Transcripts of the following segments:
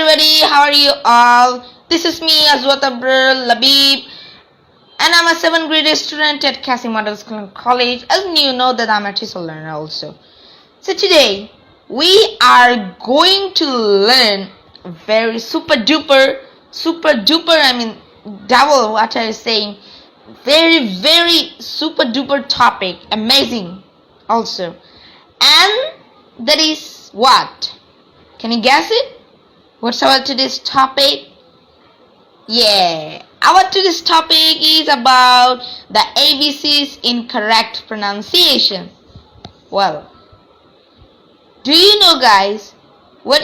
everybody, how are you all? This is me, Azwat Abdul Labib, and I'm a 7th grade student at Cassie Model School and College. As you know that I'm a TESOL learner also. So today, we are going to learn very super duper, double what I was saying, very super duper topic, amazing also. And that is what? Can you guess it? What's our today's topic? Yeah, our today's topic is about the ABC's incorrect pronunciation. Well, do you know, guys, what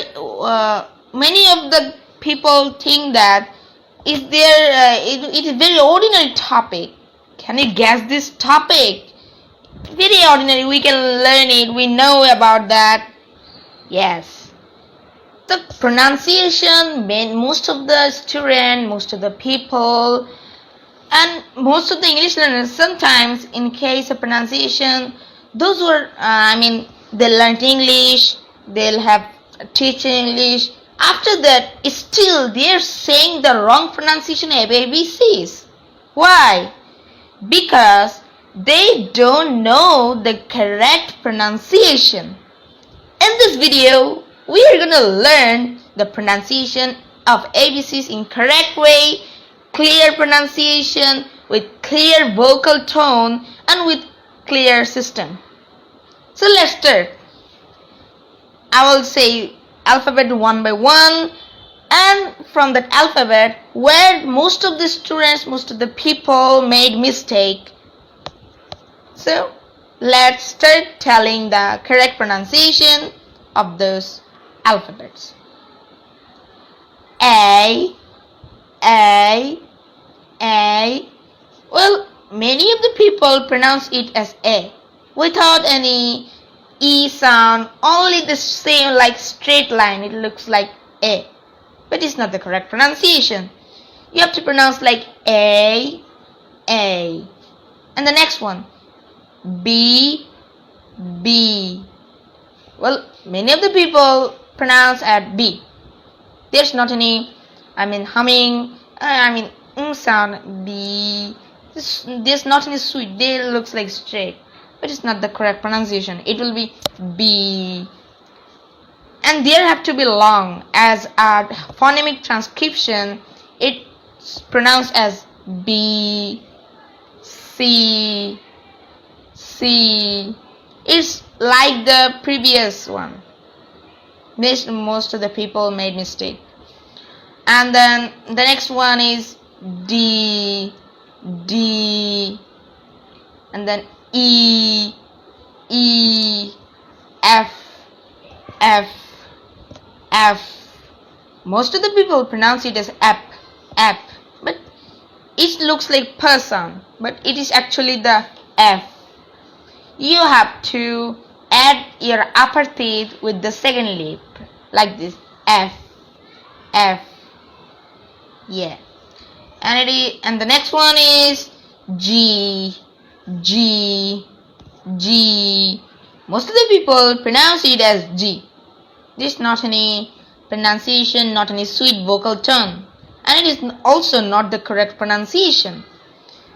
many of the people think that it is a very ordinary topic. Can you guess this topic? Very ordinary, we can learn it, we know about that. Yes. The pronunciation, most of the students, most of the people, and most of the English learners, sometimes in case of pronunciation, those who are, they learned English, they'll have teach English. After that, still they're saying the wrong pronunciation of ABCs. Why? Because they don't know the correct pronunciation. In this video, we are going to learn the pronunciation of ABCs in correct way, clear pronunciation with clear vocal tone and with clear system. So let's start. I will say alphabet one by one, and from that alphabet where most of the students, most of the people made mistake. So let's start telling the correct pronunciation of those alphabets. A. Well, many of the people pronounce it as A without any E sound, only the same like straight line. It looks like A, but it's not the correct pronunciation. You have to pronounce like A. And the next one, B. Well, many of the people pronounce at B. There's not any, humming, sound. B. There's not any sweet. They looks like straight, but it's not the correct pronunciation. It will be B. And there have to be long. As a phonemic transcription, it's pronounced as B, C. It's like the previous one. Most of the people made mistake. And then the next one is D, and then E, F. Most of the people pronounce it as F, but it looks like per sound, but it is actually the F. You have to add your upper teeth with the second lip, like this, F. Yeah. And the next one is G. Most of the people pronounce it as G. There's not any pronunciation, not any sweet vocal tone, and it is also not the correct pronunciation.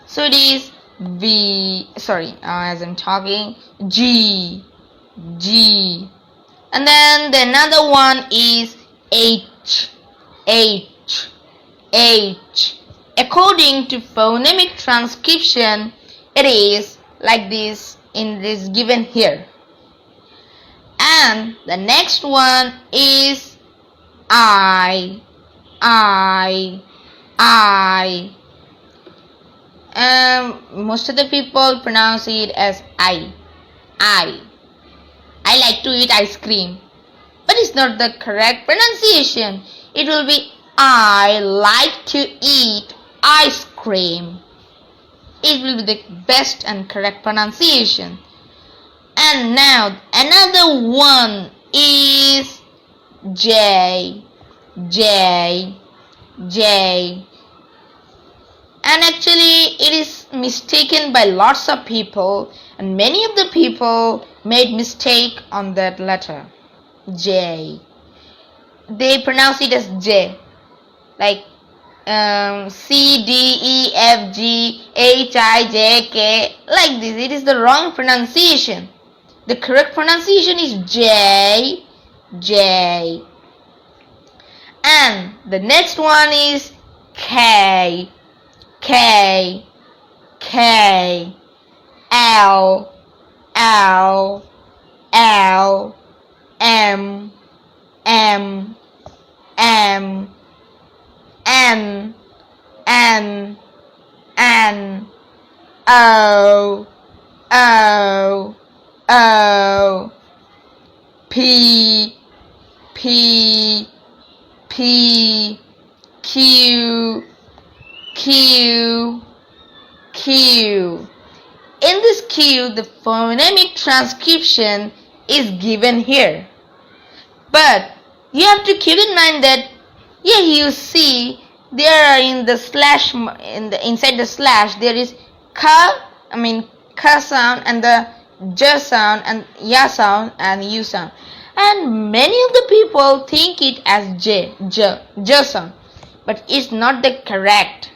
So it is as I'm talking, G. And then the another one is H. According to phonemic transcription, it is like this in this given here. And the next one is I. Most of the people pronounce it as I like to eat ice cream, but it's not the correct pronunciation. It will be I like to eat ice cream. It will be the best and correct pronunciation. And now another one is J. And actually it is mistaken by lots of people, and many of the people made mistake on that letter J. they pronounce it as J, like C D E F G H I J K, like this. It is the wrong pronunciation. The correct pronunciation is J, J. And the next one is K, K, K, L, L, L, M, M, M, N, N, N, O, O, O, P, P, P, Q, Q, Q. In this Q, the phonemic transcription is given here. But you have to keep in mind that here you see there are in the slash, inside the slash there is ka sound and the j sound and ya sound and u sound, and many of the people think it as j sound, but it's not the correct.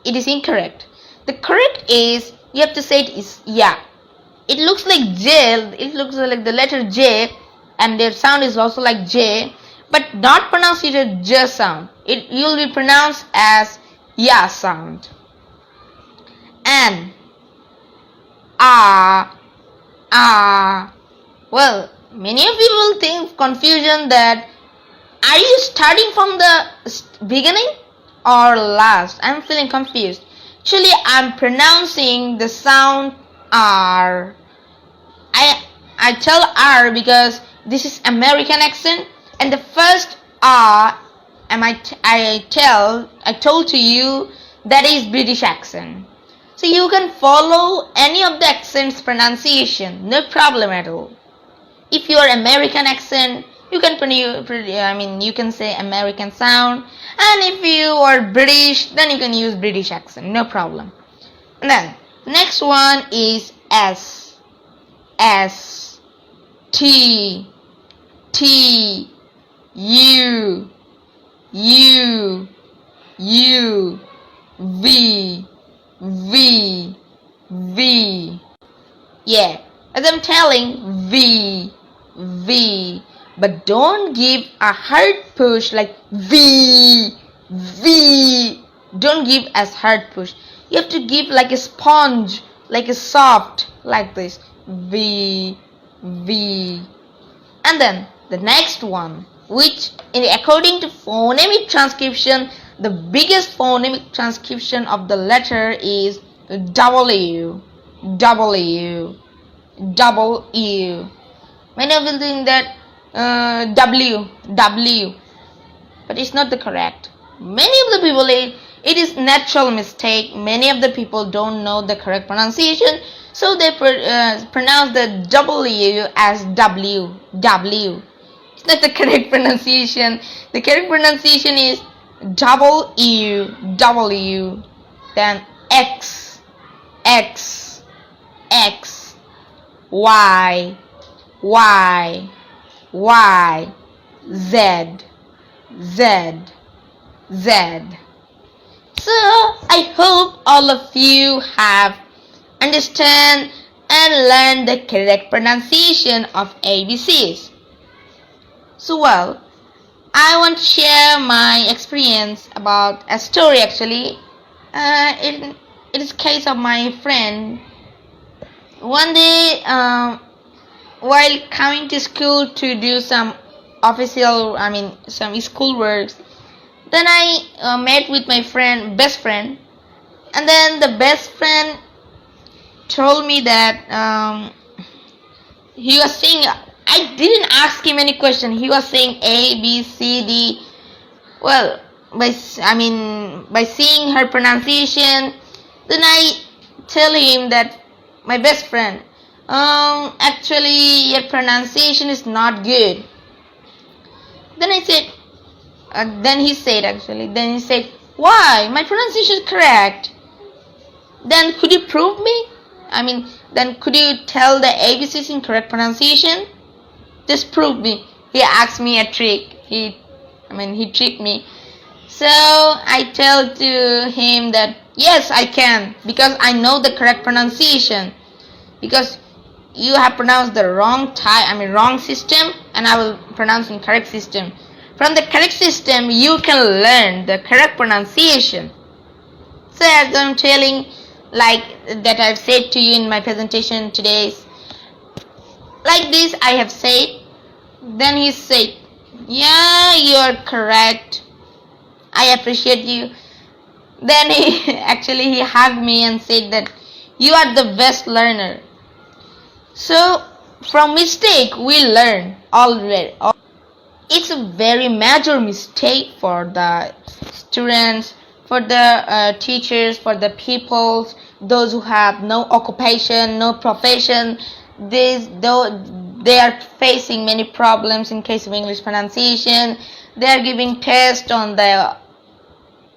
It is incorrect. The correct is, you have to say it is ya. It looks like j, it looks like the letter j, and their sound is also like j, but not pronounced it as j sound. It will be pronounced as ya sound. And well, many of people think confusion that are you starting from the beginning or last? I'm feeling confused. Actually, I'm pronouncing the sound R. I tell R because this is American accent, and the first R I told to you that is British accent. So you can follow any of the accent's pronunciation, no problem at all. If you are American accent, you can you can say American sound, and if you are British, then you can use British accent, no problem. And then next one is S, S, T, T, U, U, U, V, V, V. Yeah, as I'm telling, V, V. But don't give a hard push like V, V. Don't give as hard push. You have to give like a sponge, like a soft, like this. V, V. And then the next one, which according to phonemic transcription, the biggest phonemic transcription of the letter is W, W, W. Many of you think that W, W, but it's not the correct. Many of the people, it is natural mistake. Many of the people don't know the correct pronunciation, so they pronounce the W as W, W. It's not the correct pronunciation. The correct pronunciation is W, W, then X, X, X, Y, Y, Y, Z, Z, Z. So I hope all of you have understand and learned the correct pronunciation of ABCs. So well, I want to share my experience about a story actually. It is case of my friend. One day, while coming to school to do some some school works, then I met with my best friend, and then the best friend told me that he was saying, I didn't ask him any question. He was saying A, B, C, D. Well, by seeing her pronunciation, then I tell him that, my best friend, actually your pronunciation is not good. Then I said, then he said, why? My pronunciation is correct. Then could you prove me? Then could you tell the ABCs in correct pronunciation? Just prove me. He asked me a trick. He I mean, he tricked me. So I tell to him that yes, I can, because I know the correct pronunciation. Because you have pronounced the wrong system, and I will pronounce in correct system. From the correct system, you can learn the correct pronunciation. So as I'm telling, like that I've said to you in my presentation today, like this I have said. Then he said, yeah, you're correct. I appreciate you. Then he actually he hugged me and said that you are the best learner. So from mistake we learn already. It's a very major mistake for the students, for the teachers, for the people, those who have no occupation, no profession. Though they are facing many problems in case of English pronunciation. They are giving tests on the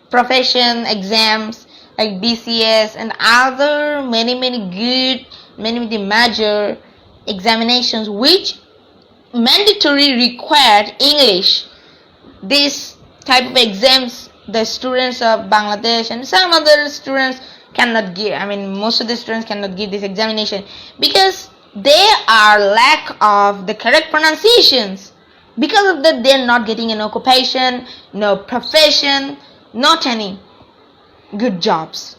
profession exams like BCS and other many good, many major examinations which mandatory required English. This type of exams the students of Bangladesh and some other students cannot give. I mean, most of the students cannot give this examination because they are lack of the correct pronunciations. Because of that, they are not getting an occupation, no profession, not any good jobs.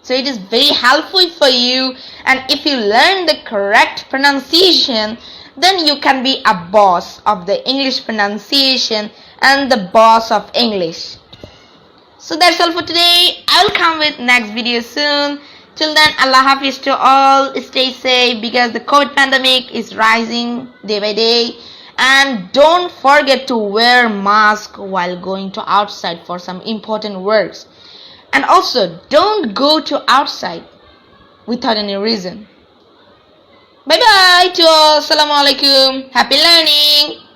So it is very helpful for you, and if you learn the correct pronunciation, then you can be a boss of the English pronunciation and the boss of English. So that's all for today. I will come with next video soon. Till then, Allah Hafiz to all. Stay safe because the COVID pandemic is rising day by day. And don't forget to wear mask while going to outside for some important works. And also, don't go to outside without any reason. Bye bye to all. Assalamu alaikum. Happy learning.